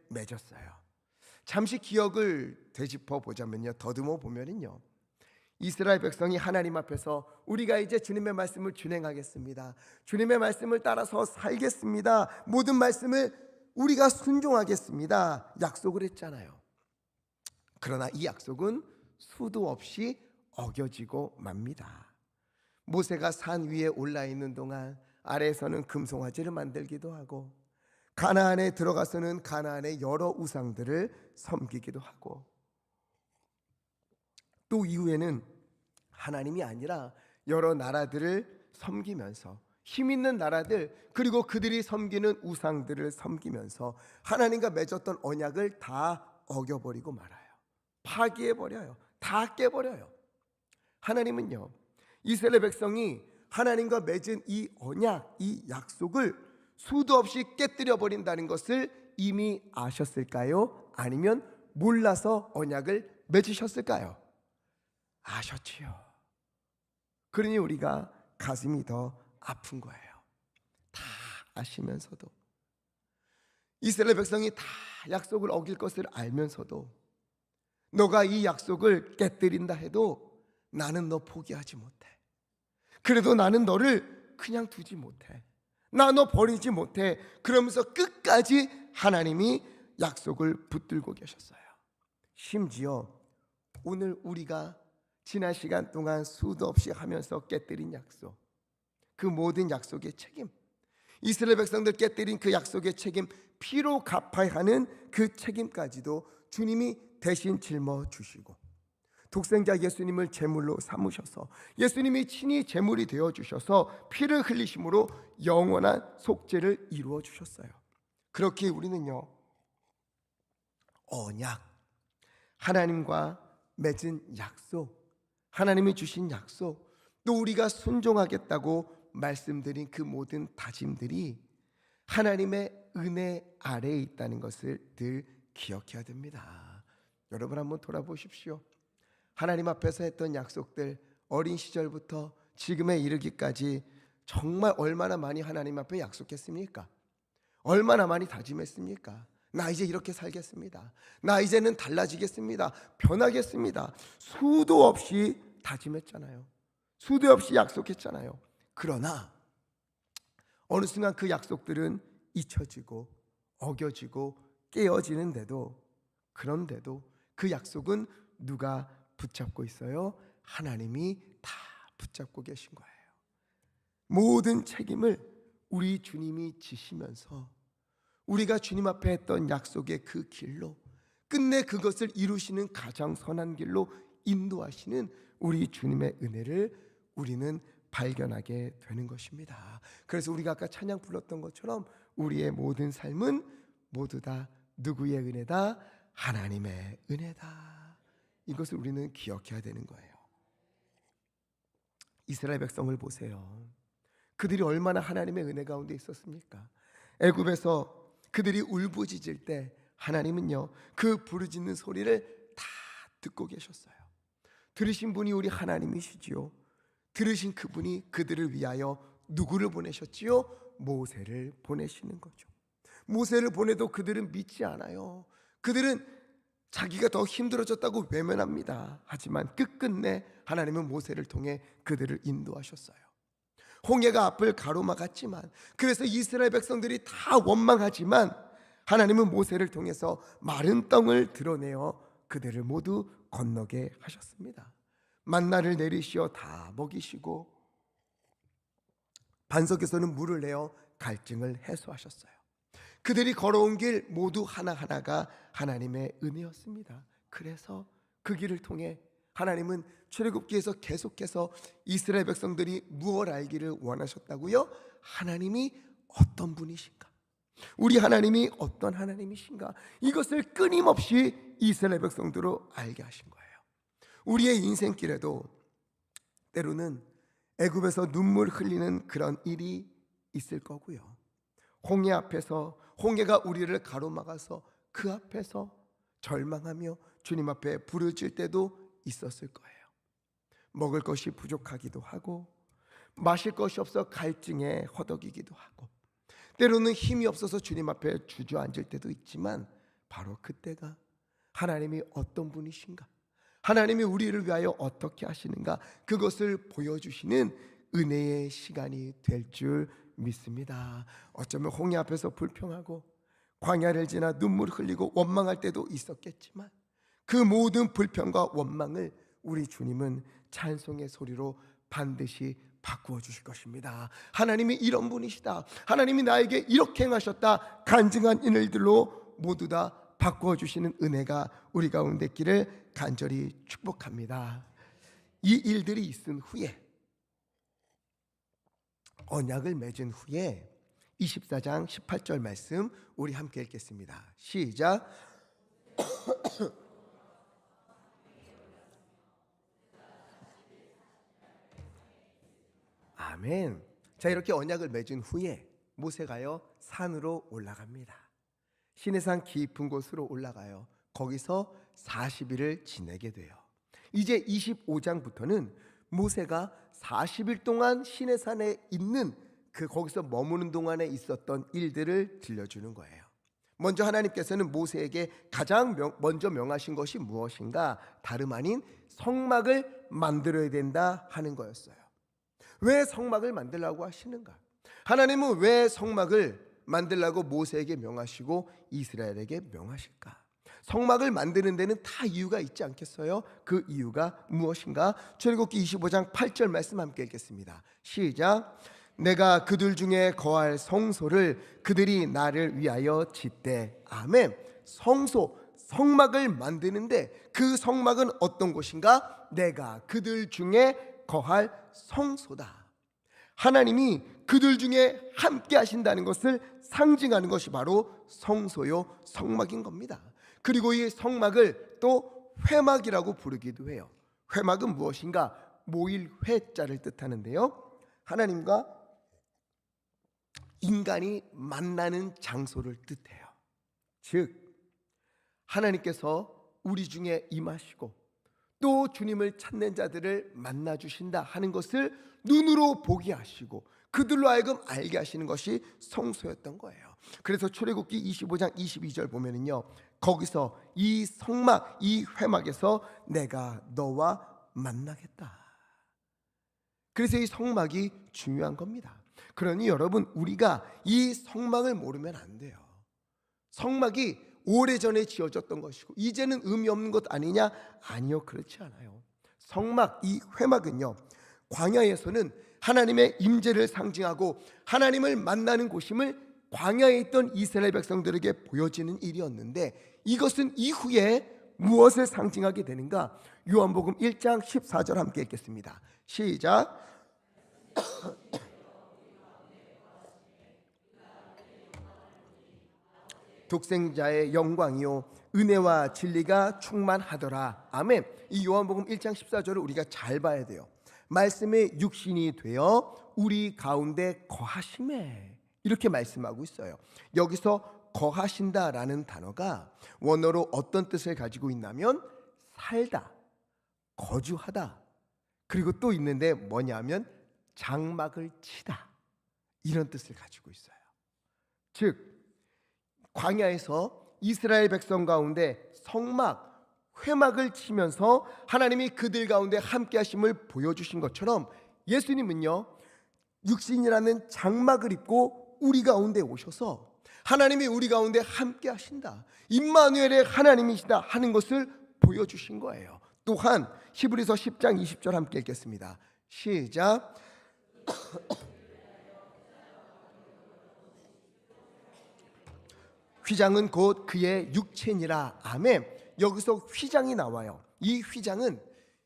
맺었어요. 잠시 기억을 되짚어 보자면요, 더듬어 보면은요, 이스라엘 백성이 하나님 앞에서 우리가 이제 주님의 말씀을 준행하겠습니다, 주님의 말씀을 따라서 살겠습니다, 모든 말씀을 우리가 순종하겠습니다 약속을 했잖아요. 그러나 이 약속은 수도 없이 어겨지고 맙니다. 모세가 산 위에 올라 있는 동안 아래에서는 금송아지를 만들기도 하고, 가나안에 들어가서는 가나안의 여러 우상들을 섬기기도 하고, 또 이후에는 하나님이 아니라 여러 나라들을 섬기면서, 힘 있는 나라들, 그리고 그들이 섬기는 우상들을 섬기면서 하나님과 맺었던 언약을 다 어겨버리고 말아요. 파기해버려요. 다 깨버려요. 하나님은요, 이스라엘 백성이 하나님과 맺은 이 언약, 이 약속을 수도 없이 깨뜨려 버린다는 것을 이미 아셨을까요? 아니면 몰라서 언약을 맺으셨을까요? 아셨지요. 그러니 우리가 가슴이 더 아픈 거예요. 다 아시면서도, 이스라엘 백성이 다 약속을 어길 것을 알면서도, 너가 이 약속을 깨뜨린다 해도 나는 너 포기하지 못해. 그래도 나는 너를 그냥 두지 못해. 나 너 버리지 못해. 그러면서 끝까지 하나님이 약속을 붙들고 계셨어요. 심지어 오늘 우리가 지난 시간 동안 수도 없이 하면서 깨뜨린 약속, 그 모든 약속의 책임, 이스라엘 백성들 깨뜨린 그 약속의 책임, 피로 갚아야 하는 그 책임까지도 주님이 대신 짊어주시고, 독생자 예수님을 제물로 삼으셔서 예수님이 친히 제물이 되어주셔서 피를 흘리심으로 영원한 속죄를 이루어 주셨어요. 그렇게 우리는요, 언약, 하나님과 맺은 약속, 하나님이 주신 약속, 또 우리가 순종하겠다고 말씀드린 그 모든 다짐들이 하나님의 은혜 아래에 있다는 것을 늘 기억해야 됩니다. 여러분 한번 돌아보십시오. 하나님 앞에서 했던 약속들, 어린 시절부터 지금에 이르기까지 정말 얼마나 많이 하나님 앞에 약속했습니까? 얼마나 많이 다짐했습니까? 나 이제 이렇게 살겠습니다, 나 이제는 달라지겠습니다, 변하겠습니다, 수도 없이 다짐했잖아요. 수도 없이 약속했잖아요. 그러나 어느 순간 그 약속들은 잊혀지고 어겨지고 깨어지는데도, 그런데도 그 약속은 누가 붙잡고 있어요? 하나님이 다 붙잡고 계신 거예요. 모든 책임을 우리 주님이 지시면서 우리가 주님 앞에 했던 약속의 그 길로, 끝내 그것을 이루시는 가장 선한 길로 인도하시는 우리 주님의 은혜를 우리는 발견하게 되는 것입니다. 그래서 우리가 아까 찬양 불렀던 것처럼 우리의 모든 삶은 모두 다 누구의 은혜다? 하나님의 은혜다. 이것을 우리는 기억해야 되는 거예요. 이스라엘 백성을 보세요. 그들이 얼마나 하나님의 은혜 가운데 있었습니까? 애굽에서 그들이 울부짖을 때 하나님은요, 그 부르짖는 소리를 다 듣고 계셨어요. 들으신 분이 우리 하나님이시지요. 들으신 그분이 그들을 위하여 누구를 보내셨지요? 모세를 보내시는 거죠. 모세를 보내도 그들은 믿지 않아요. 그들은 자기가 더 힘들어졌다고 외면합니다. 하지만 끝끝내 하나님은 모세를 통해 그들을 인도하셨어요. 홍해가 앞을 가로막았지만, 그래서 이스라엘 백성들이 다 원망하지만 하나님은 모세를 통해서 마른 땅을 드러내어 그들을 모두 건너게 하셨습니다. 만나를 내리시어 다 먹이시고 반석에서는 물을 내어 갈증을 해소하셨어요. 그들이 걸어온 길 모두 하나하나가 하나님의 은혜였습니다. 그래서 그 길을 통해 하나님은 출애굽기에서 계속해서 이스라엘 백성들이 무엇을 알기를 원하셨다고요? 하나님이 어떤 분이신가? 우리 하나님이 어떤 하나님이신가? 이것을 끊임없이 이스라엘 백성들로 알게 하신 거예요. 우리의 인생길에도 때로는 애굽에서 눈물 흘리는 그런 일이 있을 거고요. 홍해 앞에서, 홍해가 우리를 가로막아서 그 앞에서 절망하며 주님 앞에 부르짖을 때도 있었을 거예요. 먹을 것이 부족하기도 하고, 마실 것이 없어 갈증에 허덕이기도 하고, 때로는 힘이 없어서 주님 앞에 주저앉을 때도 있지만, 바로 그때가 하나님이 어떤 분이신가, 하나님이 우리를 위하여 어떻게 하시는가, 그것을 보여주시는 은혜의 시간이 될 줄 믿습니다. 어쩌면 홍해 앞에서 불평하고 광야를 지나 눈물 흘리고 원망할 때도 있었겠지만 그 모든 불평과 원망을 우리 주님은 찬송의 소리로 반드시 바꾸어 주실 것입니다. 하나님이 이런 분이시다, 하나님이 나에게 이렇게 행하셨다, 간증한 일들로 모두 다 바꾸어 주시는 은혜가 우리 가운데 있기를 간절히 축복합니다. 이 일들이 있은 후에, 언약을 맺은 후에 24장 18절 말씀 우리 함께 읽겠습니다. 시작. 아멘. 자, 이렇게 언약을 맺은 후에 모세가요 산으로 올라갑니다. 시내산 깊은 곳으로 올라가요. 거기서 40일을 지내게 돼요. 이제 25장부터는 모세가 40일 동안 시내산에 있는 거기서 머무는 동안에 있었던 일들을 들려주는 거예요. 먼저 하나님께서는 모세에게 가장 먼저 명하신 것이 무엇인가? 다름 아닌 성막을 만들어야 된다 하는 거였어요. 왜 성막을 만들라고 하시는가? 하나님은 왜 성막을 만들라고 모세에게 명하시고 이스라엘에게 명하실까? 성막을 만드는 데는 다 이유가 있지 않겠어요? 그 이유가 무엇인가? 출애굽기 25장 8절 말씀 함께 읽겠습니다. 시작. 내가 그들 중에 거할 성소를 그들이 나를 위하여 짓되. 아멘. 성소, 성막을 만드는데 그 성막은 어떤 곳인가? 내가 그들 중에 거할 성소다. 하나님이 그들 중에 함께 하신다는 것을 상징하는 것이 바로 성소요, 성막인 겁니다. 그리고 이 성막을 또 회막이라고 부르기도 해요. 회막은 무엇인가? 모일 회자를 뜻하는데요, 하나님과 인간이 만나는 장소를 뜻해요. 즉 하나님께서 우리 중에 임하시고 또 주님을 찾는 자들을 만나 주신다 하는 것을 눈으로 보게 하시고 그들로 하여금 알게 하시는 것이 성소였던 거예요. 그래서 출애굽기 25장 22절 보면은요, 거기서 이 성막, 이 회막에서 내가 너와 만나겠다. 그래서 이 성막이 중요한 겁니다. 그러니 여러분, 우리가 이 성막을 모르면 안 돼요. 성막이 오래전에 지어졌던 것이고 이제는 의미 없는 것 아니냐? 아니요, 그렇지 않아요. 성막, 이 회막은요, 광야에서는 하나님의 임재를 상징하고 하나님을 만나는 곳임을 광야에 있던 이스라엘 백성들에게 보여지는 일이었는데, 이것은 이후에 무엇을 상징하게 되는가? 요한복음 1장 14절 함께 읽겠습니다. 시작. 독생자의 영광이요 은혜와 진리가 충만하더라. 아멘. 이 요한복음 1장 14절을 우리가 잘 봐야 돼요. 말씀의 육신이 되어 우리 가운데 거하심에, 이렇게 말씀하고 있어요. 여기서 거하신다라는 단어가 원어로 어떤 뜻을 가지고 있냐면 살다, 거주하다, 그리고 또 있는데 뭐냐면 장막을 치다, 이런 뜻을 가지고 있어요. 즉 광야에서 이스라엘 백성 가운데 성막, 회막을 치면서 하나님이 그들 가운데 함께 하심을 보여주신 것처럼 예수님은요, 육신이라는 장막을 입고 우리 가운데 오셔서 하나님이 우리 가운데 함께 하신다, 임마누엘의 하나님이시다 하는 것을 보여주신 거예요. 또한 히브리서 10장 20절 함께 읽겠습니다. 시작. 휘장은 곧 그의 육체니라. 아멘. 여기서 휘장이 나와요. 이 휘장은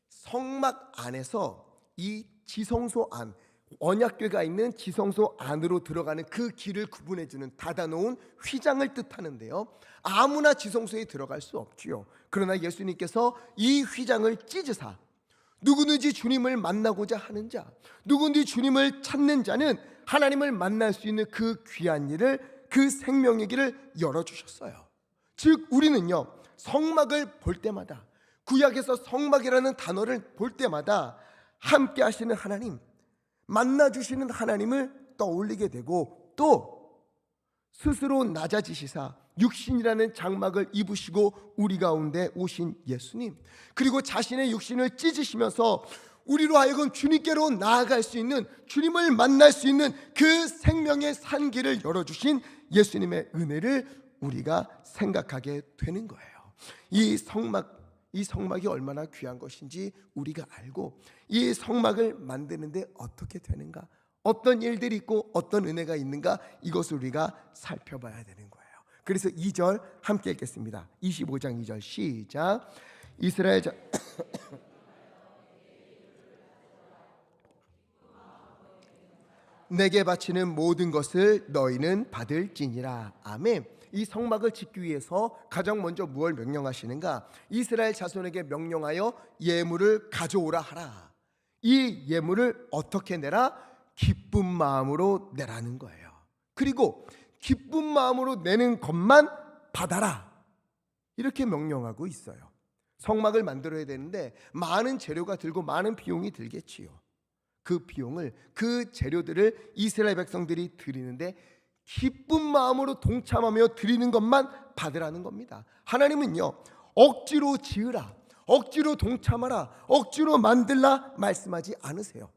성막 안에서 이 지성소 안, 언약궤가 있는 지성소 안으로 들어가는 그 길을 구분해주는 닫아놓은 휘장을 뜻하는데요, 아무나 지성소에 들어갈 수 없지요. 그러나 예수님께서 이 휘장을 찢으사 누구든지 주님을 만나고자 하는 자, 누구든지 주님을 찾는 자는 하나님을 만날 수 있는 그 귀한 일을, 그 생명의 길을 열어주셨어요. 즉 우리는요, 성막을 볼 때마다, 구약에서 성막이라는 단어를 볼 때마다 함께 하시는 하나님, 만나주시는 하나님을 떠올리게 되고, 또 스스로 낮아지시사 육신이라는 장막을 입으시고 우리 가운데 오신 예수님, 그리고 자신의 육신을 찢으시면서 우리로 하여금 주님께로 나아갈 수 있는, 주님을 만날 수 있는 그 생명의 산길을 열어주신 예수님의 은혜를 우리가 생각하게 되는 거예요. 이 성막이 얼마나 귀한 것인지 우리가 알고, 이 성막을 만드는데 어떻게 되는가, 어떤 일들이 있고 어떤 은혜가 있는가, 이것을 우리가 살펴봐야 되는 거예요. 그래서 2절 함께 읽겠습니다. 25장 2절 시작. 이스라엘 자 내게 바치는 모든 것을 너희는 받을지니라. 아멘. 이 성막을 짓기 위해서 가장 먼저 무엇을 명령하시는가? 이스라엘 자손에게 명령하여 예물을 가져오라 하라. 이 예물을 어떻게 내라? 기쁜 마음으로 내라는 거예요. 그리고 기쁜 마음으로 내는 것만 받아라, 이렇게 명령하고 있어요. 성막을 만들어야 되는데 많은 재료가 들고 많은 비용이 들겠지요. 그 비용을, 그 재료들을 이스라엘 백성들이 드리는데 기쁜 마음으로 동참하며 드리는 것만 받으라는 겁니다. 하나님은요, 억지로 지으라, 억지로 동참하라, 억지로 만들라 말씀하지 않으세요.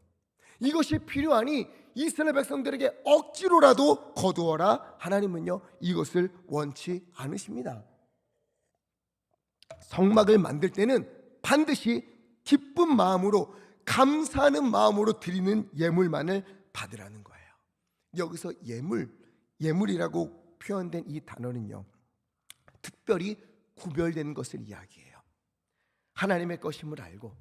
이것이 필요하니 이스라엘 백성들에게 억지로라도 거두어라, 하나님은요 이것을 원치 않으십니다. 성막을 만들 때는 반드시 기쁜 마음으로, 감사하는 마음으로 드리는 예물만을 받으라는 거예요. 여기서 예물이라고 표현된 이 단어는요, 특별히 구별된 것을 이야기해요. 하나님의 것임을 알고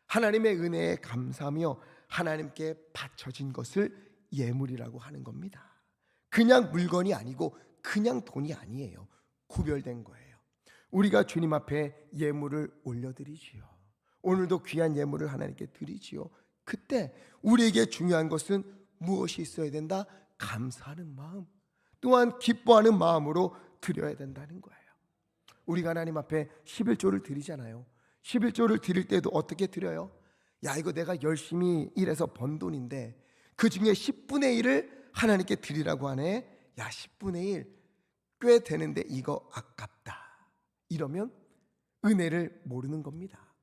하나님의 은혜에 감사하며 하나님께 바쳐진 것을 예물이라고 하는 겁니다. 그냥 물건이 아니고 그냥 돈이 아니에요. 구별된 거예요. 우리가 주님 앞에 예물을 올려드리지요. 오늘도 귀한 예물을 하나님께 드리지요. 그때 우리에게 중요한 것은 무엇이 있어야 된다? 감사하는 마음, 또한 기뻐하는 마음으로 드려야 된다는 거예요. 우리가 하나님 앞에 11조를 드리잖아요. 11조를 드릴 때도 어떻게 드려요? 야, 이거 내가 열심히 일해서 번 돈인데 그 중에 10분의 1을 하나님께 드리라고 하네. 야, 10분의 1 꽤 되는데 이거 아깝다, 이러면 은혜를 모르는 겁니다.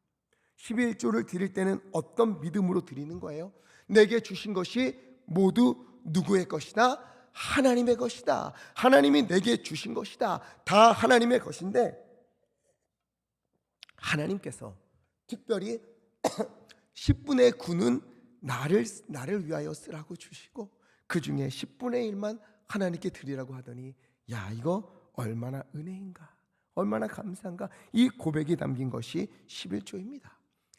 11조를 드릴 때는 어떤 믿음으로 드리는 거예요? 내게 주신 것이 모두 누구의 것이다? 하나님의 것이다. 하나님이 내게 주신 것이다. 다 하나님의 것인데 하나님께서 특별히 10분의 9는 나를 위하여 쓰라고 주시고 그 중에 10분의 1만 하나님께 드리라고 하더니, 야, 이거 얼마나 은혜인가, 얼마나 감사한가, 이 고백이 담긴 것이 11조입니다.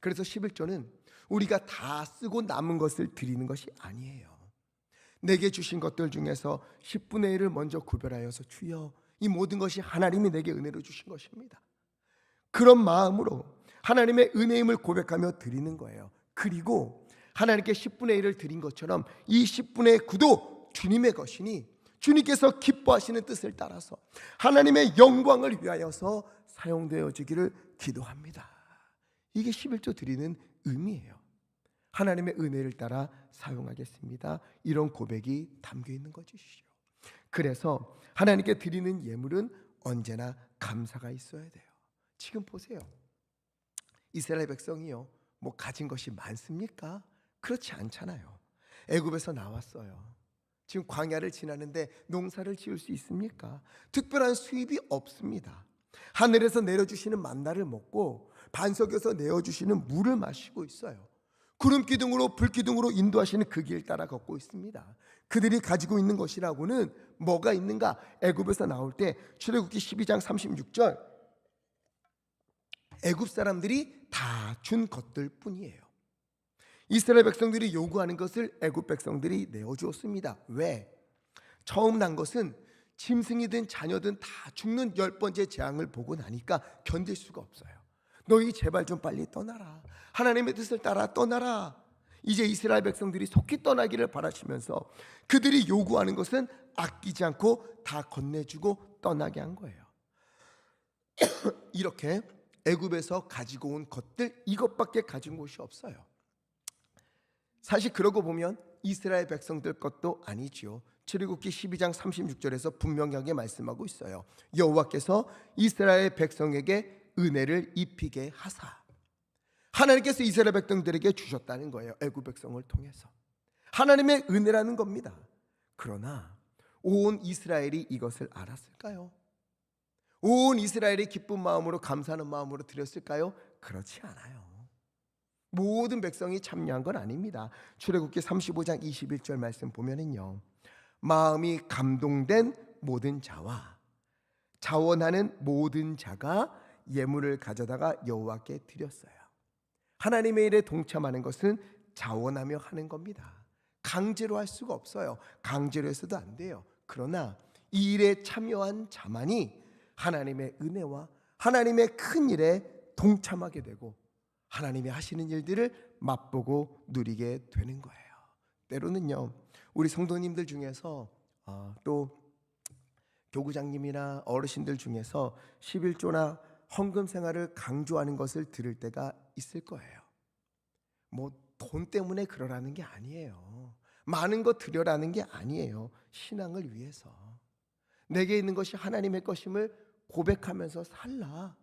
그래서 11조는 우리가 다 쓰고 남은 것을 드리는 것이 아니에요. 내게 주신 것들 중에서 10분의 1을 먼저 구별하여서, 주여, 이 모든 것이 하나님이 내게 은혜로 주신 것입니다, 그런 마음으로 하나님의 은혜임을 고백하며 드리는 거예요. 그리고 하나님께 10분의 1을 드린 것처럼 이 10분의 9도 주님의 것이니 주님께서 기뻐하시는 뜻을 따라서 하나님의 영광을 위하여서 사용되어지기를 기도합니다. 이게 11조 드리는 의미예요. 하나님의 은혜를 따라 사용하겠습니다, 이런 고백이 담겨 있는 것이죠. 그래서 하나님께 드리는 예물은 언제나 감사가 있어야 돼요. 지금 보세요. 이스라엘 백성이요, 뭐 가진 것이 많습니까? 그렇지 않잖아요. 애굽에서 나왔어요. 지금 광야를 지나는데 농사를 지을 수 있습니까? 특별한 수입이 없습니다. 하늘에서 내려주시는 만나를 먹고 반석에서 내어주시는 물을 마시고 있어요. 구름 기둥으로 불 기둥으로 인도하시는 그 길 따라 걷고 있습니다. 그들이 가지고 있는 것이라고는 뭐가 있는가? 애굽에서 나올 때 출애굽기 12장 36절, 애굽 사람들이 다 준 것들 뿐이에요. 이스라엘 백성들이 요구하는 것을 애굽 백성들이 내어주었습니다. 왜? 처음 난 것은 짐승이든 자녀든 다 죽는 10번째 재앙을 보고 나니까 견딜 수가 없어요. 너희 제발 좀 빨리 떠나라, 하나님의 뜻을 따라 떠나라. 이제 이스라엘 백성들이 속히 떠나기를 바라시면서 그들이 요구하는 것은 아끼지 않고 다 건네주고 떠나게 한 거예요. 이렇게 애굽에서 가지고 온 것들, 이것밖에 가진 곳이 없어요. 사실 그러고 보면 이스라엘 백성들 것도 아니지요. 출애굽기 12장 36절에서 분명하게 말씀하고 있어요. 여호와께서 이스라엘 백성에게 은혜를 입히게 하사. 하나님께서 이스라엘 백성들에게 주셨다는 거예요. 애굽 백성을 통해서 하나님의 은혜라는 겁니다. 그러나 온 이스라엘이 이것을 알았을까요? 온 이스라엘이 기쁜 마음으로 감사하는 마음으로 드렸을까요? 그렇지 않아요. 모든 백성이 참여한 건 아닙니다. 출애굽기 35장 21절 말씀 보면은요, 마음이 감동된 모든 자와 자원하는 모든 자가 예물을 가져다가 여호와께 드렸어요. 하나님의 일에 동참하는 것은 자원하며 하는 겁니다. 강제로 할 수가 없어요. 강제로 해서도 안 돼요. 그러나 이 일에 참여한 자만이 하나님의 은혜와 하나님의 큰 일에 동참하게 되고 하나님이 하시는 일들을 맛보고 누리게 되는 거예요. 때로는요, 우리 성도님들 중에서 또 교구장님이나 어르신들 중에서 11조나 헌금 생활을 강조하는 것을 들을 때가 있을 거예요. 뭐 돈 때문에 그러라는 게 아니에요. 많은 거 드려라는 게 아니에요. 신앙을 위해서 내게 있는 것이 하나님의 것임을 고백하면서 살라.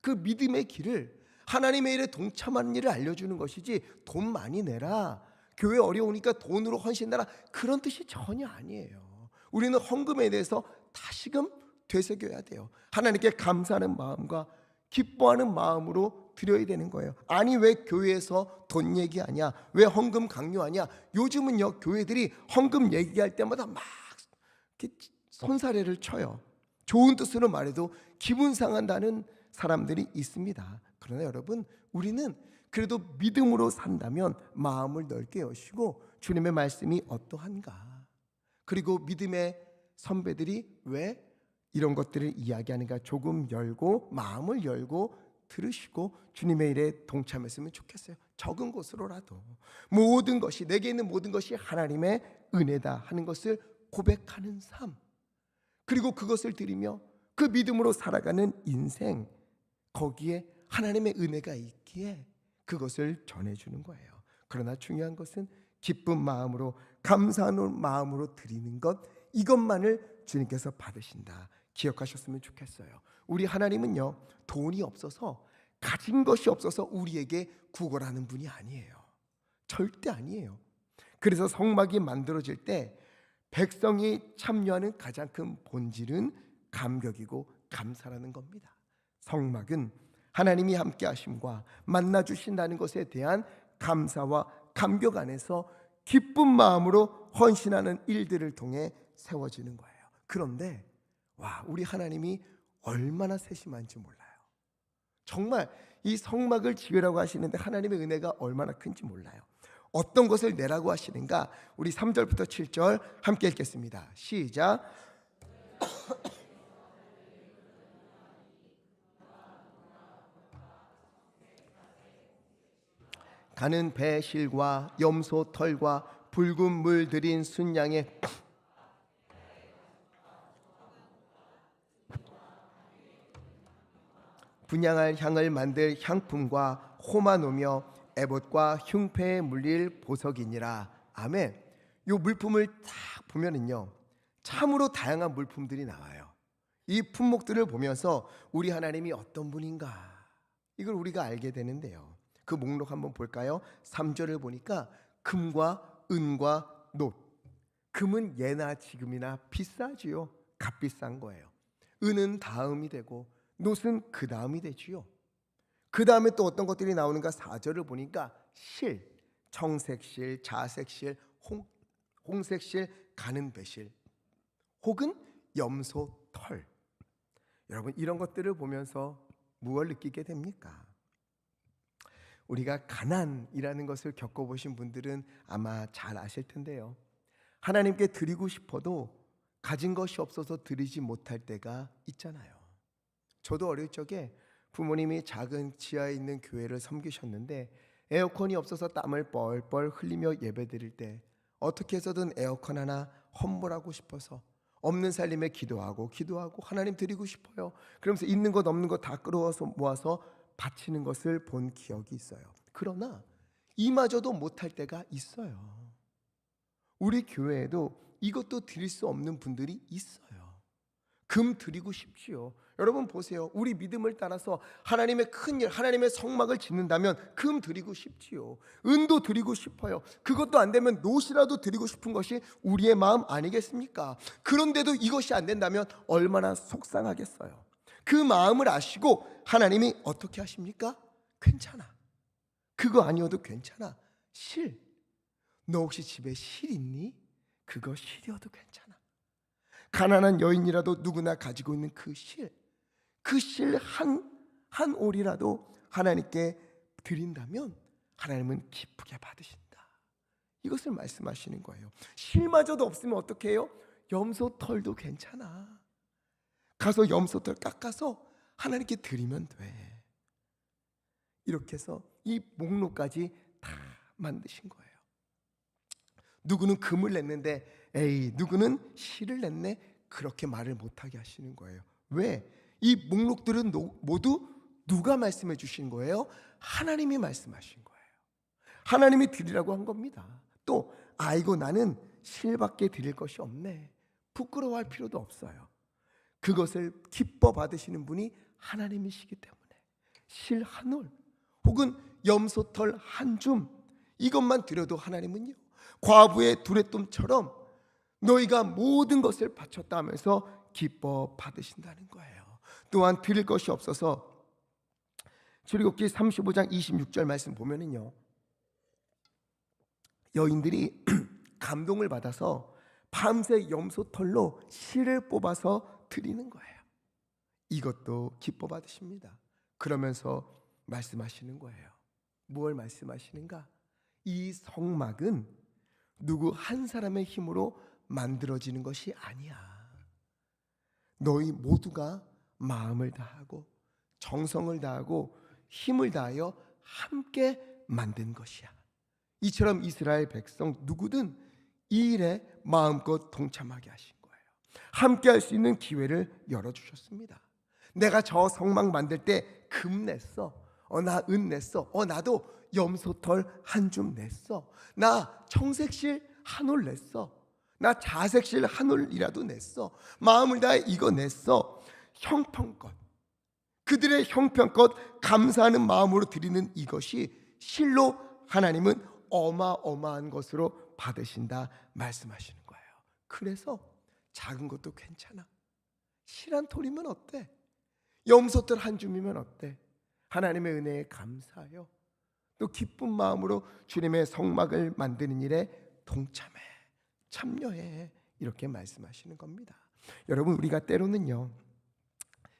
그 믿음의 길을, 하나님의 일에 동참하는 일을 알려주는 것이지 돈 많이 내라, 교회 어려우니까 돈으로 헌신하라, 그런 뜻이 전혀 아니에요. 우리는 헌금에 대해서 다시금 되새겨야 돼요. 하나님께 감사하는 마음과 기뻐하는 마음으로 드려야 되는 거예요. 아니 왜 교회에서 돈 얘기하냐, 왜 헌금 강요하냐. 요즘은요, 교회들이 헌금 얘기할 때마다 막 손사래를 쳐요. 좋은 뜻으로 말해도 기분 상한다는 사람들이 있습니다. 그러나 여러분, 우리는 그래도 믿음으로 산다면 마음을 넓게 여시고 주님의 말씀이 어떠한가, 그리고 믿음의 선배들이 왜 이런 것들을 이야기하는가 조금 열고 마음을 열고 들으시고 주님의 일에 동참했으면 좋겠어요. 적은 것으로라도 모든 것이, 내게 있는 모든 것이 하나님의 은혜다 하는 것을 고백하는 삶, 그리고 그것을 드리며 그 믿음으로 살아가는 인생, 거기에 하나님의 은혜가 있기에 그것을 전해주는 거예요. 그러나 중요한 것은 기쁜 마음으로, 감사하는 마음으로 드리는 것, 이것만을 주님께서 받으신다, 기억하셨으면 좋겠어요. 우리 하나님은요, 돈이 없어서, 가진 것이 없어서 우리에게 구걸하는 분이 아니에요. 절대 아니에요. 그래서 성막이 만들어질 때 백성이 참여하는 가장 큰 본질은 감격이고 감사라는 겁니다. 성막은 하나님이 함께 하심과 만나 주신다는 것에 대한 감사와 감격 안에서 기쁜 마음으로 헌신하는 일들을 통해 세워지는 거예요. 그런데 우리 하나님이 얼마나 세심한지 몰라요. 정말 이 성막을 지으라고 하시는데 하나님의 은혜가 얼마나 큰지 몰라요. 어떤 것을 내라고 하시는가? 우리 3절부터 7절 함께 읽겠습니다. 시작. 가는 배 실과 염소 털과 붉은 물 들인 순양의 분향할 향을 만들 향품과 호마노며 에봇과 흉패에 물릴 보석이니라. 아멘. 요 물품을 딱 보면은요, 참으로 다양한 물품들이 나와요. 이 품목들을 보면서 우리 하나님이 어떤 분인가, 이걸 우리가 알게 되는데요. 그 목록 한번 볼까요? 3절을 보니까 금과 은과 놋. 금은 예나 지금이나 비싸지요. 값비싼 거예요. 은은 다음이 되고 놋은 그 다음이 되지요. 그 다음에 또 어떤 것들이 나오는가? 4절을 보니까 실, 청색실, 자색실, 홍색실, 가는 배실, 혹은 염소 털. 여러분, 이런 것들을 보면서 무엇을 느끼게 됩니까? 우리가 가난이라는 것을 겪어보신 분들은 아마 잘 아실 텐데요, 하나님께 드리고 싶어도 가진 것이 없어서 드리지 못할 때가 있잖아요. 저도 어릴 적에 부모님이 작은 지하에 있는 교회를 섬기셨는데 에어컨이 없어서 땀을 뻘뻘 흘리며 예배드릴 때 어떻게 해서든 에어컨 하나 헌물하고 싶어서 없는 살림에 기도하고 하나님 드리고 싶어요. 그러면서 있는 것 없는 것 다 끌어와서 모아서 바치는 것을 본 기억이 있어요. 그러나 이마저도 못할 때가 있어요. 우리 교회에도 이것도 드릴 수 없는 분들이 있어요. 금 드리고 싶지요. 여러분 보세요. 우리 믿음을 따라서 하나님의 큰 일, 하나님의 성막을 짓는다면 금 드리고 싶지요. 은도 드리고 싶어요. 그것도 안 되면 노시라도 드리고 싶은 것이 우리의 마음 아니겠습니까? 그런데도 이것이 안 된다면 얼마나 속상하겠어요. 그 마음을 아시고 하나님이 어떻게 하십니까? 괜찮아. 그거 아니어도 괜찮아. 실. 너 혹시 집에 실 있니? 그거 실이어도 괜찮아. 가난한 여인이라도 누구나 가지고 있는 그 실 한 올이라도 하나님께 드린다면 하나님은 기쁘게 받으신다. 이것을 말씀하시는 거예요. 실마저도 없으면 어떻게 해요? 염소털도 괜찮아. 가서 염소털 깎아서 하나님께 드리면 돼. 이렇게 해서 이 목록까지 다 만드신 거예요. 누구는 금을 냈는데 에이 누구는 실을 냈네, 그렇게 말을 못하게 하시는 거예요. 왜? 이 목록들은 모두 누가 말씀해 주신 거예요? 하나님이 말씀하신 거예요. 하나님이 드리라고 한 겁니다. 또 아이고 나는 실밖에 드릴 것이 없네, 부끄러워할 필요도 없어요. 그것을 기뻐 받으시는 분이 하나님이시기 때문에 실 한 올 혹은 염소털 한 줌, 이것만 드려도 하나님은요 과부의 두레똥처럼 너희가 모든 것을 바쳤다 하면서 기뻐 받으신다는 거예요. 또한 드릴 것이 없어서 출애굽기 35장 26절 말씀 보면은요, 여인들이 감동을 받아서 밤새 염소털로 실을 뽑아서 드리는 거예요. 이것도 기뻐 받으십니다. 그러면서 말씀하시는 거예요. 무엇을 말씀하시는가? 이 성막은 누구 한 사람의 힘으로 만들어지는 것이 아니야. 너희 모두가 마음을 다하고 정성을 다하고 힘을 다하여 함께 만든 것이야. 이처럼 이스라엘 백성 누구든 이 일에 마음껏 동참하게 하신 거예요. 함께 할 수 있는 기회를 열어주셨습니다. 내가 저 성막 만들 때 금 냈어. 나 은 냈어. 나도 염소털 한 줌 냈어. 나 청색실 한 올 냈어. 나 자색실 한 올이라도 냈어. 마음을 다해 이거 냈어. 형편껏, 그들의 형편껏 감사하는 마음으로 드리는 이것이 실로 하나님은 어마어마한 것으로 받으신다 말씀하시는 거예요. 그래서 작은 것도 괜찮아. 실 한 톨이면 어때? 염소털 한 줌이면 어때? 하나님의 은혜에 감사하여 또 기쁜 마음으로 주님의 성막을 만드는 일에 동참해, 참여해, 이렇게 말씀하시는 겁니다. 여러분, 우리가 때로는요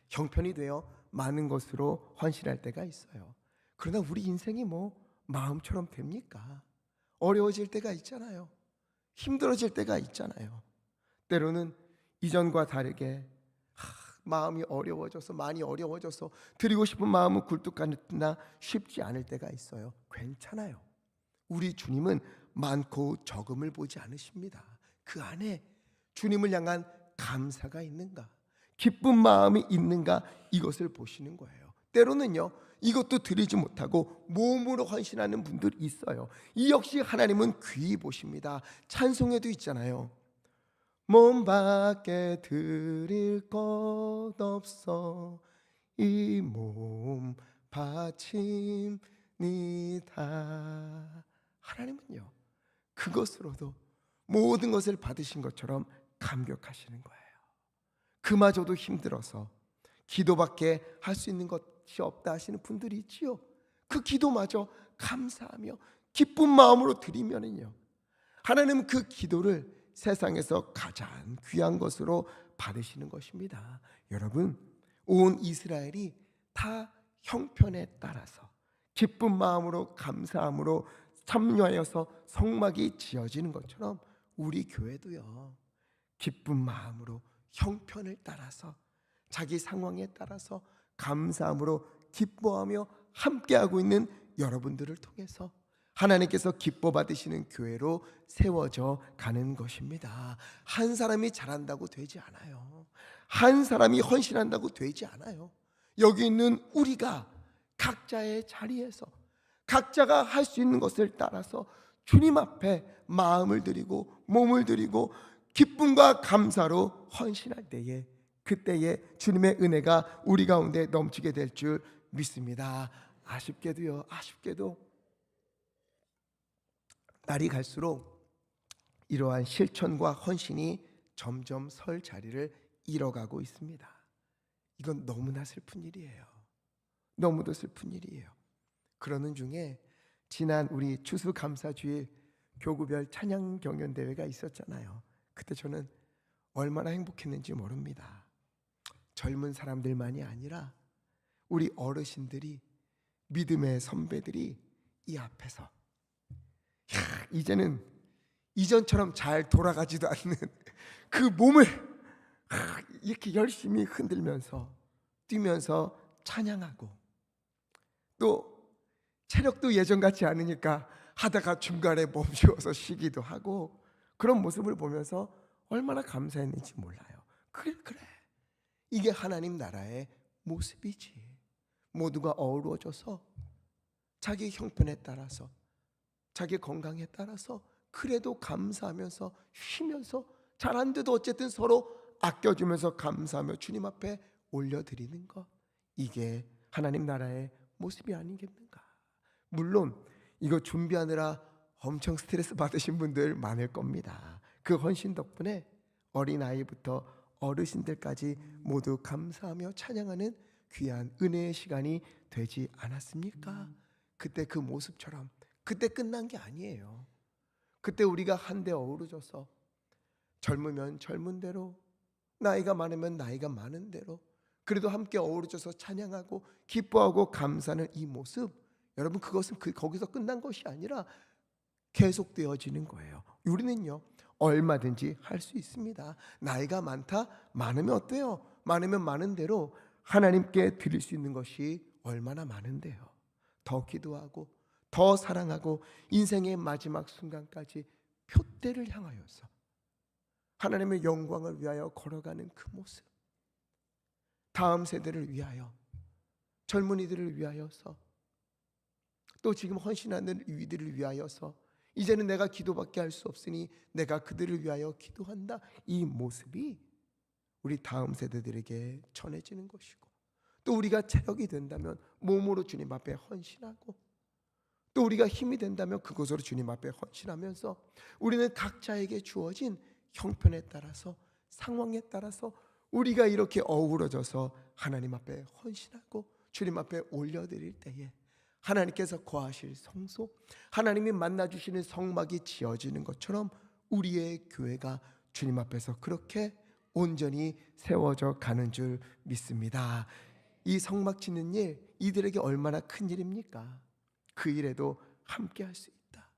형편이 되어 많은 것으로 헌신할 때가 있어요. 그러나 우리 인생이 뭐 마음처럼 됩니까? 어려워질 때가 있잖아요. 힘들어질 때가 있잖아요. 때로는 이전과 다르게 마음이 어려워져서, 많이 어려워져서 드리고 싶은 마음은 굴뚝같으나 쉽지 않을 때가 있어요. 괜찮아요. 우리 주님은 많고 적음을 보지 않으십니다. 그 안에 주님을 향한 감사가 있는가, 기쁜 마음이 있는가, 이것을 보시는 거예요. 때로는요 이것도 드리지 못하고 몸으로 헌신하는 분들이 있어요. 이 역시 하나님은 귀히 보십니다. 찬송에도 있잖아요. 몸밖에 드릴 것 없어 이 몸 바칩니다. 하나님은요 그것으로도 모든 것을 받으신 것처럼 감격하시는 거예요. 그마저도 힘들어서 기도밖에 할 수 있는 것이 없다 하시는 분들이 있지요. 그 기도마저 감사하며 기쁜 마음으로 드리면은요 하나님은 그 기도를 세상에서 가장 귀한 것으로 받으시는 것입니다. 여러분, 온 이스라엘이 다 형편에 따라서 기쁜 마음으로 감사함으로 참여하여서 성막이 지어지는 것처럼 우리 교회도요 기쁜 마음으로 형편을 따라서 자기 상황에 따라서 감사함으로 기뻐하며 함께하고 있는 여러분들을 통해서 하나님께서 기뻐 받으시는 교회로 세워져 가는 것입니다. 한 사람이 잘한다고 되지 않아요. 한 사람이 헌신한다고 되지 않아요. 여기 있는 우리가 각자의 자리에서 각자가 할 수 있는 것을 따라서 주님 앞에 마음을 드리고 몸을 드리고 기쁨과 감사로 헌신할 때에, 그때에 주님의 은혜가 우리 가운데 넘치게 될 줄 믿습니다. 아쉽게도 날이 갈수록 이러한 실천과 헌신이 점점 설 자리를 잃어가고 있습니다. 이건 너무나 슬픈 일이에요. 너무도 슬픈 일이에요. 그러는 중에 지난 우리 추수감사주일 교구별 찬양 경연 대회가 있었잖아요. 그때 저는 얼마나 행복했는지 모릅니다. 젊은 사람들만이 아니라 우리 어르신들이, 믿음의 선배들이 이 앞에서 이제는 이전처럼 잘 돌아가지도 않는 그 몸을 이렇게 열심히 흔들면서 뛰면서 찬양하고, 또 체력도 예전 같지 않으니까 하다가 중간에 멈추어서 쉬기도 하고, 그런 모습을 보면서 얼마나 감사했는지 몰라요. 그래 이게 하나님 나라의 모습이지. 모두가 어우러져서 자기 형편에 따라서, 자기 건강에 따라서 그래도 감사하면서 쉬면서, 잘한 데도 어쨌든 서로 아껴주면서 감사하며 주님 앞에 올려드리는 것, 이게 하나님 나라의 모습이 아니겠는가. 물론 이거 준비하느라 엄청 스트레스 받으신 분들 많을 겁니다. 그 헌신 덕분에 어린아이부터 어르신들까지 모두 감사하며 찬양하는 귀한 은혜의 시간이 되지 않았습니까? 그때 그 모습처럼, 그때 끝난 게 아니에요. 그때 우리가 한데 어우러져서 젊으면 젊은 대로, 나이가 많으면 나이가 많은 대로 그래도 함께 어우러져서 찬양하고 기뻐하고 감사하는 이 모습, 여러분, 그것은 거기서 끝난 것이 아니라 계속되어지는 거예요. 우리는요, 얼마든지 할 수 있습니다. 나이가 많으면 어때요? 많으면 많은 대로 하나님께 드릴 수 있는 것이 얼마나 많은데요. 더 기도하고 더 사랑하고 인생의 마지막 순간까지 표대를 향하여서 하나님의 영광을 위하여 걸어가는 그 모습, 다음 세대를 위하여, 젊은이들을 위하여서, 또 지금 헌신하는 이들을 위하여서, 이제는 내가 기도밖에 할 수 없으니 내가 그들을 위하여 기도한다, 이 모습이 우리 다음 세대들에게 전해지는 것이고, 또 우리가 체력이 된다면 몸으로 주님 앞에 헌신하고, 또 우리가 힘이 된다면 그것으로 주님 앞에 헌신하면서, 우리는 각자에게 주어진 형편에 따라서, 상황에 따라서 우리가 이렇게 어우러져서 하나님 앞에 헌신하고 주님 앞에 올려드릴 때에 하나님께서 거하실 성소, 하나님이 만나주시는 성막이 지어지는 것처럼 우리의 교회가 주님 앞에서 그렇게 온전히 세워져 가는 줄 믿습니다. 이 성막 짓는 일, 이들에게 얼마나 큰 일입니까? 그 일에도 함께 할 수 있다.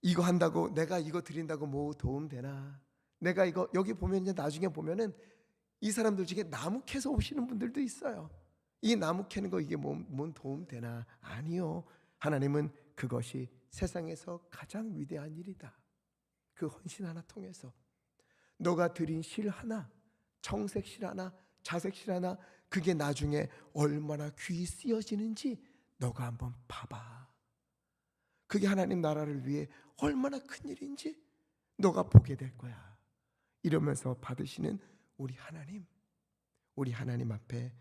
이거 한다고, 내가 이거 드린다고 뭐 도움 되나? 내가 이거, 여기 보면 이제 나중에 보면은 이 사람들 중에 나무 캐서 오시는 분들도 있어요. 이 나무 캐는 거 이게 뭔 도움 되나? 아니요. 하나님은 그것이 세상에서 가장 위대한 일이다. 그 헌신 하나 통해서 너가 드린 실 하나, 청색실 하나, 자색실 하나, 그게 나중에 얼마나 귀히 쓰여지는지 너가 한번 봐봐. 그게 하나님 나라를 위해 얼마나 큰 일인지 너가 보게 될 거야. 이러면서 받으시는 우리 하나님 앞에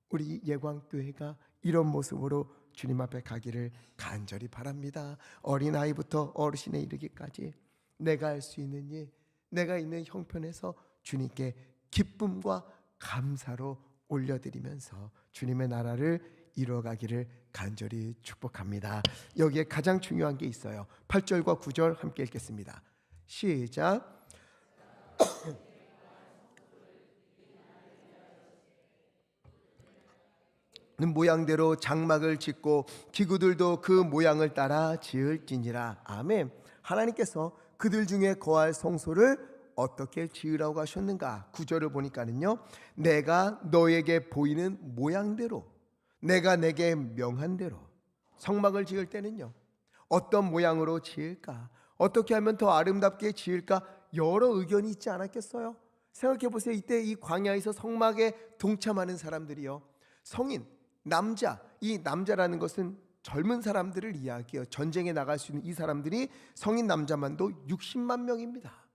우리 예광교회가 이런 모습으로 주님 앞에 가기를 간절히 바랍니다. 어린아이부터 어르신에 이르기까지 내가 할 수 있는 일, 내가 있는 형편에서 주님께 기쁨과 감사로 올려드리면서 주님의 나라를 이루어가기를 간절히 축복합니다. 여기에 가장 중요한 게 있어요. 8절과 9절 함께 읽겠습니다. 시작. 모양대로 장막을 짓고 기구들도 그 모양을 따라 지을지니라. 아멘. 하나님께서 그들 중에 거할 성소를 어떻게 지으라고 하셨는가? 9절을 보니까는요, 내가 너에게 보이는 모양대로, 내가 내게 명한 대로. 성막을 지을 때는요, 어떤 모양으로 지을까? 어떻게 하면 더 아름답게 지을까? 여러 의견이 있지 않았겠어요? 생각해 보세요. 이때 이 광야에서 성막에 동참하는 사람들이요, 성인, 남자, 이 남자라는 것은 젊은 사람들을 이야기해요. 전쟁에 나갈 수 있는 이 사람들이 성인 남자만도 60만 명입니다.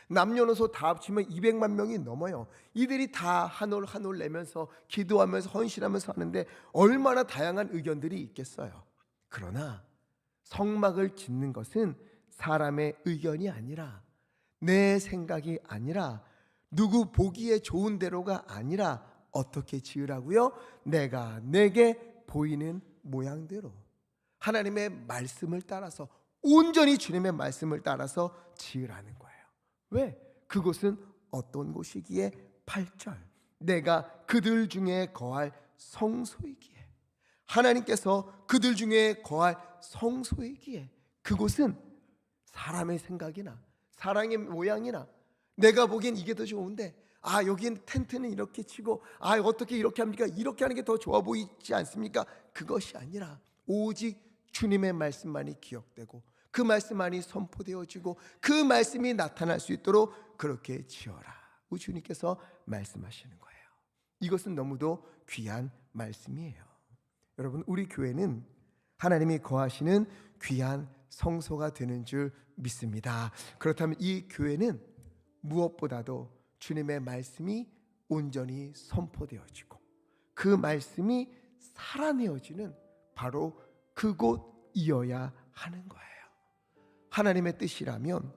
남녀노소 다 합치면 200만 명이 넘어요. 이들이 다 한 올 한 올 내면서 기도하면서 헌신하면서 하는데 얼마나 다양한 의견들이 있겠어요. 그러나 성막을 짓는 것은 사람의 의견이 아니라, 내 생각이 아니라, 누구 보기에 좋은 대로가 아니라 어떻게 지으라고요? 내가 내게 보이는 모양대로 하나님의 말씀을 따라서, 온전히 주님의 말씀을 따라서 지으라는 거예요. 왜? 그곳은 어떤 곳이기에? 8절, 내가 그들 중에 거할 성소이기에. 하나님께서 그들 중에 거할 성소이기에, 그곳은 사람의 생각이나 사람의 모양이나 내가 보기엔 이게 더 좋은데, 여긴 텐트는 이렇게 치고 어떻게 이렇게 합니까? 이렇게 하는 게 더 좋아 보이지 않습니까? 그것이 아니라 오직 주님의 말씀만이 기억되고 그 말씀만이 선포되어지고 그 말씀이 나타날 수 있도록 그렇게 지어라, 주님께서 말씀하시는 거예요. 이것은 너무도 귀한 말씀이에요. 여러분, 우리 교회는 하나님이 거하시는 귀한 성소가 되는 줄 믿습니다. 그렇다면 이 교회는 무엇보다도 주님의 말씀이 온전히 선포되어지고 그 말씀이 살아내어지는 바로 그곳이어야 하는 거예요. 하나님의 뜻이라면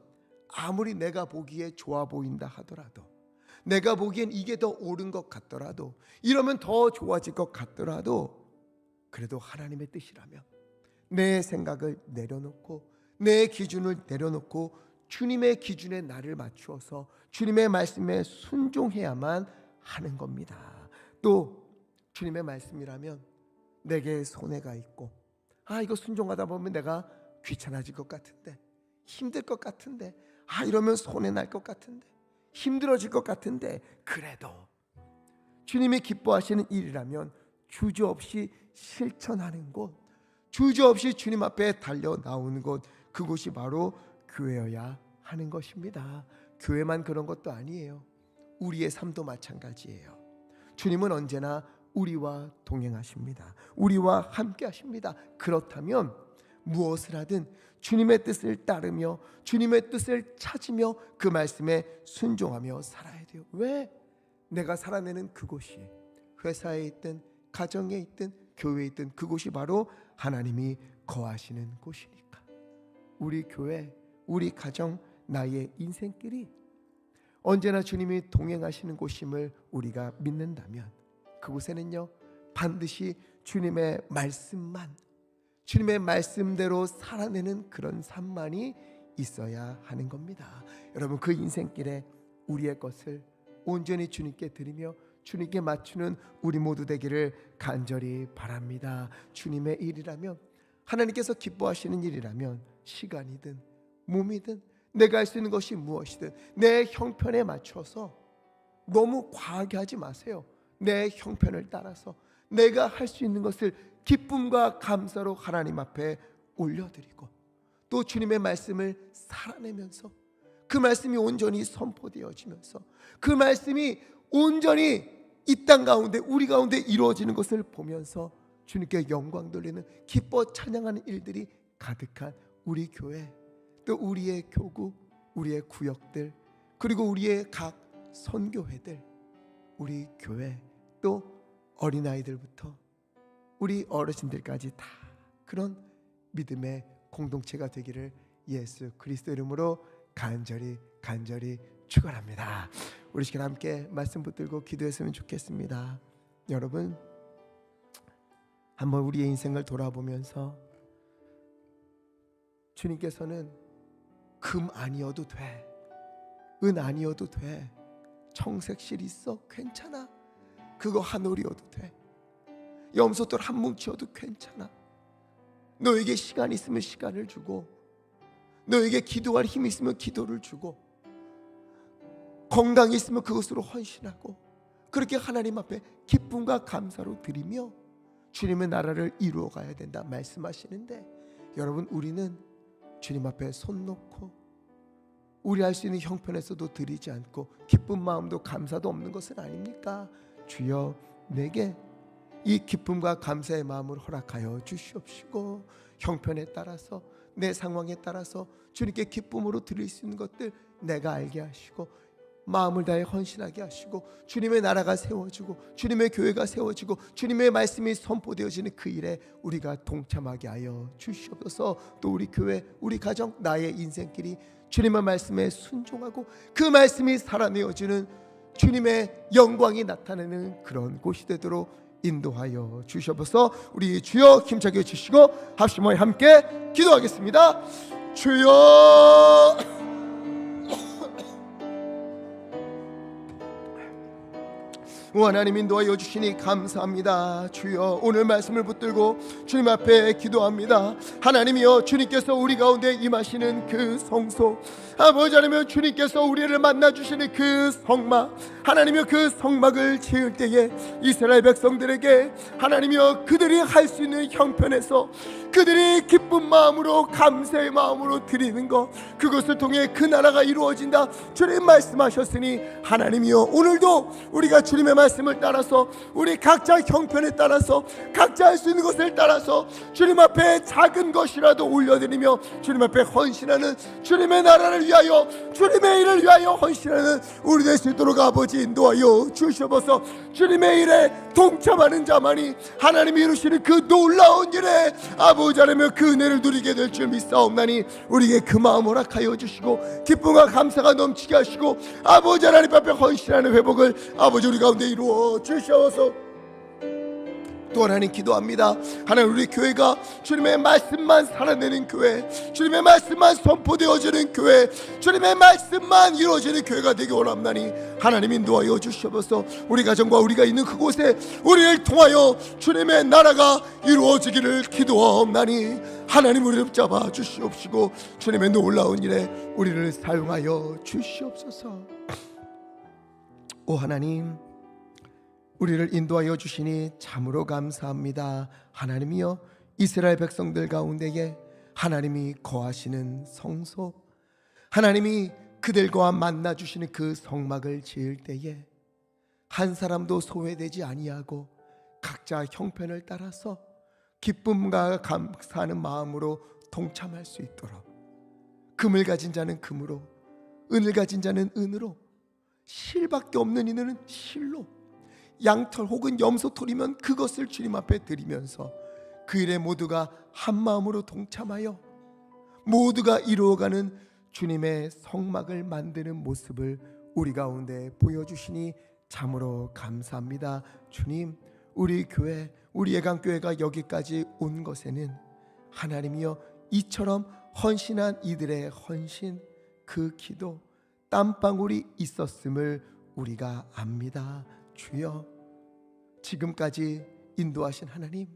아무리 내가 보기에 좋아 보인다 하더라도, 내가 보기엔 이게 더 옳은 것 같더라도, 이러면 더 좋아질 것 같더라도, 그래도 하나님의 뜻이라면 내 생각을 내려놓고 내 기준을 내려놓고 주님의 기준에 나를 맞추어서 주님의 말씀에 순종해야만 하는 겁니다. 또 주님의 말씀이라면 내게 손해가 있고, 이거 순종하다 보면 내가 귀찮아질 것 같은데, 힘들 것 같은데, 이러면 손해 날 것 같은데, 힘들어질 것 같은데, 그래도 주님이 기뻐하시는 일이라면 주저없이 실천하는 곳, 주저없이 주님 앞에 달려 나오는 곳, 그곳이 바로 교회여야 하는 것입니다. 교회만 그런 것도 아니에요. 우리의 삶도 마찬가지예요. 주님은 언제나 우리와 동행하십니다. 우리와 함께 하십니다. 그렇다면 무엇을 하든 주님의 뜻을 따르며 주님의 뜻을 찾으며 그 말씀에 순종하며 살아야 돼요. 왜? 내가 살아내는 그곳이 회사에 있든 가정에 있든 교회에 있든 그곳이 바로 하나님이 거하시는 곳이니까. 우리 교회, 우리 가정, 나의 인생길이 언제나 주님이 동행하시는 곳임을 우리가 믿는다면 그곳에는요, 반드시 주님의 말씀만, 주님의 말씀대로 살아내는 그런 삶만이 있어야 하는 겁니다. 여러분, 그 인생길에 우리의 것을 온전히 주님께 드리며 주님께 맞추는 우리 모두 되기를 간절히 바랍니다. 주님의 일이라면, 하나님께서 기뻐하시는 일이라면 시간이든 몸이든 내가 할 수 있는 것이 무엇이든 내 형편에 맞춰서, 너무 과하게 하지 마세요. 내 형편을 따라서 내가 할 수 있는 것을 기쁨과 감사로 하나님 앞에 올려드리고, 또 주님의 말씀을 살아내면서 그 말씀이 온전히 선포되어지면서 그 말씀이 온전히 이 땅 가운데 우리 가운데 이루어지는 것을 보면서 주님께 영광 돌리는, 기뻐 찬양하는 일들이 가득한 우리 교회, 또 우리의 교구, 우리의 구역들, 그리고 우리의 각 선교회들, 우리 교회, 또 어린아이들부터 우리 어르신들까지 다 그런 믿음의 공동체가 되기를 예수 그리스도 이름으로 간절히 축원합니다. 우리 시간 함께 말씀 붙들고 기도했으면 좋겠습니다. 여러분, 한번 우리의 인생을 돌아보면서 주님께서는 금 아니어도 돼, 은 아니어도 돼, 청색실 있어 괜찮아, 그거 한 올이어도 돼, 염소털 한 뭉치어도 괜찮아, 너에게 시간 있으면 시간을 주고, 너에게 기도할 힘이 있으면 기도를 주고, 건강이 있으면 그것으로 헌신하고, 그렇게 하나님 앞에 기쁨과 감사로 드리며 주님의 나라를 이루어 가야 된다 말씀하시는데, 여러분, 우리는 주님 앞에 손 놓고 우리 할 수 있는 형편에서도 드리지 않고 기쁜 마음도 감사도 없는 것은 아닙니까? 주여, 내게 이 기쁨과 감사의 마음을 허락하여 주시옵시고, 형편에 따라서 내 상황에 따라서 주님께 기쁨으로 드릴 수 있는 것들 내가 알게 하시고 마음을 다해 헌신하게 하시고 주님의 나라가 세워지고 주님의 교회가 세워지고 주님의 말씀이 선포되어지는 그 일에 우리가 동참하게 하여 주시옵소서. 또 우리 교회, 우리 가정, 나의 인생길이 주님의 말씀에 순종하고 그 말씀이 살아내어지는 주님의 영광이 나타나는 그런 곳이 되도록 인도하여 주시옵소서. 우리 주여 힘차게 주시고 합심하여 함께 기도하겠습니다. 주여 하나님 인도하여 주시니 감사합니다. 주여 오늘 말씀을 붙들고 주님 앞에 기도합니다. 하나님이여, 주님께서 우리 가운데 임하시는 그 성소, 아버지 하나님이여, 주님께서 우리를 만나주시는 그 성막, 하나님이여, 그 성막을 지을 때에 이스라엘 백성들에게 하나님이여, 그들이 할 수 있는 형편에서 그들이 기쁜 마음으로 감사의 마음으로 드리는 것, 그것을 통해 그 나라가 이루어진다 주님 말씀하셨으니 하나님이여, 오늘도 우리가 주님의 말씀을 따라서 우리 각자 형편에 따라서 각자 할 수 있는 것을 따라서 주님 앞에 작은 것이라도 올려드리며 주님 앞에 헌신하는, 주님의 나라를 위하여 주님의 일을 위하여 헌신하는 우리 될 수 있도록 아버지 인도하여 주시옵소서. 주님의 일에 동참하는 자만이 하나님이 이루시는 그 놀라운 일에 아버지 하나님 그 은혜를 누리게 될 줄 믿사옵나니 우리에게 그 마음 허락하여 주시고 기쁨과 감사가 넘치게 하시고 아버지 하나님 앞에 헌신하는 회복을 아버지 우리 가운데 이루어 주시옵소서. 또 하나님 기도합니다. 하나님, 우리 교회가 주님의 말씀만 살아내는 교회, 주님의 말씀만 선포되어지는 교회, 주님의 말씀만 이루어지는 교회가 되기 원합나니 하나님 인도하여 주시옵소서. 우리 가정과 우리가 있는 그곳에 우리를 통하여 주님의 나라가 이루어지기를 기도하옵나니 하나님 우리를 붙잡아 주시옵시고 주님의 놀라운 일에 우리를 사용하여 주시옵소서. 오 하나님, 우리를 인도하여 주시니 참으로 감사합니다. 하나님이여, 이스라엘 백성들 가운데에 하나님이 거하시는 성소, 하나님이 그들과 만나 주시는 그 성막을 지을 때에 한 사람도 소외되지 아니하고 각자 형편을 따라서 기쁨과 감사하는 마음으로 동참할 수 있도록, 금을 가진 자는 금으로, 은을 가진 자는 은으로, 실밖에 없는 이는 실로, 양털 혹은 염소털이면 그것을 주님 앞에 드리면서 그 일에 모두가 한 마음으로 동참하여 모두가 이루어가는 주님의 성막을 만드는 모습을 우리 가운데 보여주시니 참으로 감사합니다. 주님, 우리 교회, 우리 예강교회가 여기까지 온 것에는 하나님이여, 이처럼 헌신한 이들의 헌신, 그 기도, 땀방울이 있었음을 우리가 압니다. 주여, 지금까지 인도하신 하나님,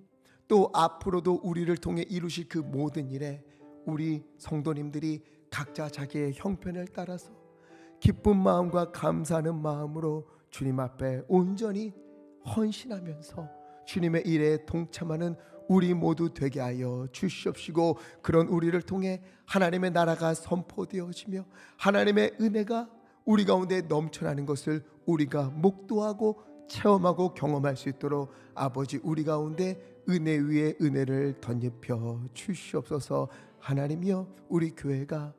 또 앞으로도 우리를 통해 이루실 그 모든 일에 우리 성도님들이 각자 자기의 형편을 따라서 기쁜 마음과 감사하는 마음으로 주님 앞에 온전히 헌신하면서 주님의 일에 동참하는 우리 모두 되게 하여 주시옵시고, 그런 우리를 통해 하나님의 나라가 선포되어지며 하나님의 은혜가 우리 가운데 넘쳐나는 것을 우리가 목도하고 체험하고 경험할 수 있도록 아버지 우리 가운데 은혜 위에 은혜를 덧입혀 주시옵소서. 하나님이여, 우리 교회가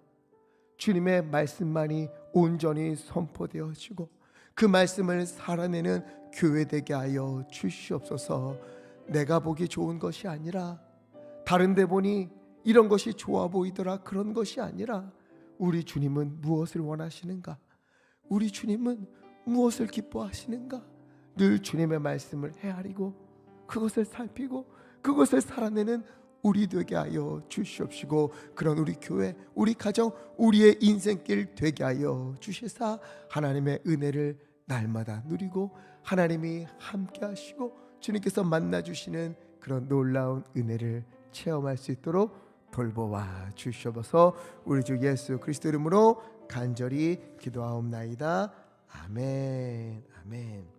주님의 말씀만이 온전히 선포되어지고 그 말씀을 살아내는 교회 되게 하여 주시옵소서. 내가 보기 좋은 것이 아니라, 다른 데 보니 이런 것이 좋아 보이더라, 그런 것이 아니라 우리 주님은 무엇을 원하시는가, 우리 주님은 무엇을 기뻐하시는가, 늘 주님의 말씀을 헤아리고 그것을 살피고 그것을 살아내는 우리 되게 하여 주시옵시고, 그런 우리 교회, 우리 가정, 우리의 인생길 되게 하여 주시사 하나님의 은혜를 날마다 누리고 하나님이 함께 하시고 주님께서 만나주시는 그런 놀라운 은혜를 체험할 수 있도록 돌보아 주시옵소서. 우리 주 예수 그리스도 이름으로 간절히 기도하옵나이다. 아멘. 아멘.